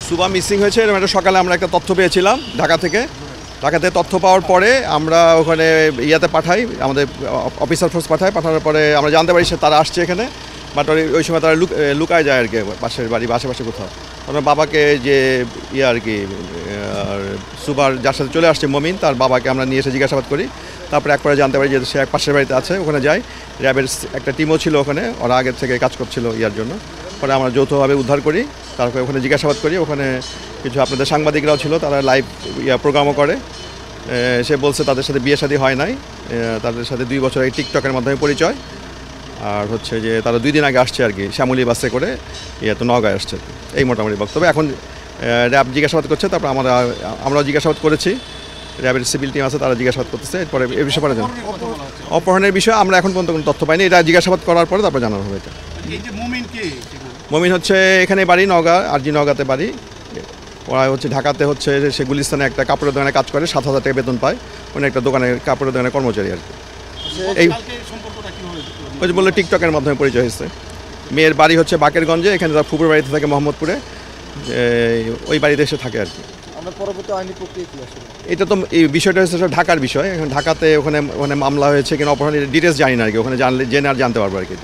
সুবা missing হয়েছে এরকম একটা সকালে আমরা একটা তথ্য পেয়েছিলাম ঢাকাতে তথ্য পাওয়ার পরে আমরা ওখানে ইয়াতে পাঠাই, আমাদের অফিসার ফোর্স পাঠানোর পরে আমরা জানতে পারি তারা আসছে এখানে, বাট ওই সময় তারা লুকায় যায় আর কি পাশের বাড়ি আশেপাশে কোথাও। ওনার বাবাকে যে আর কি সুবার যার সাথে চলে আসছে মমিন, তার বাবাকে আমরা নিয়ে এসে জিজ্ঞাসাবাদ করি। তারপরে একবারে জানতে পারি যে সে এক পাশের বাড়িতে আছে, ওখানে যাই। র্যাবের একটা টিমও ছিল ওখানে, ওরা আগের থেকে কাজ করছিল ইয়ার জন্য। পরে আমরা যৌথভাবে উদ্ধার করি, তারপরে ওখানে জিজ্ঞাসাবাদ করি। ওখানে কিছু আপনাদের সাংবাদিকরাও ছিল, তারা লাইভ প্রোগ্রামও করে। সে বলছে তাদের সাথে বিয়ে শাদী হয় নাই, তাদের সাথে 2 বছর আগে টিকটকের মাধ্যমে পরিচয়। আর হচ্ছে যে তারা 2 দিন আগে আসছে আর কি, শ্যামলী বাসে করে তো নওগাঁয় আসছে। এই মোটামুটি বক্তব্য। এখন র্যাব জিজ্ঞাসাবাদ করছে, তারপর আমরাও জিজ্ঞাসাবাদ করেছি। র্যাবের সিভিল টিম আছে, তারা জিজ্ঞাসাবাদ করতেছে। এরপরে এ বিষয়ে পরে জানো অপহরণের বিষয়ে আমরা এখন পর্যন্ত কোনো তথ্য পাইনি, এটা জিজ্ঞাসাবাদ করার পরে তারপর জানানো হবে। এটা মমিন হচ্ছে এখানে বাড়ি নওগাঁ, আরজি নওগাঁতে বাড়ি। ওরা হচ্ছে ঢাকাতে হচ্ছে সে গুলিস্তানে একটা কাপড়ের দোকানে কাজ করে, 7,000 টাকা বেতন পায়। উনি একটা দোকানে কাপড়ের দোকানে কর্মচারী আর কি। এই ওই যে বললো টিকটকের মাধ্যমে পরিচয় হয়েছে। মেয়ের বাড়ি হচ্ছে বাকেরগঞ্জে, এখানে তার ফুপুর বাড়িতে থাকে মোহাম্মদপুরে, ওই বাড়িতে এসে থাকে আর কি। এটা তো এই বিষয়টা হচ্ছে ঢাকার বিষয়। এখন ঢাকাতে ওখানে মামলা হয়েছে কিনা অপহরণের ডিটেলস জানি না আর কি, ওখানে জেনে আর জানতে পারবো আর কি।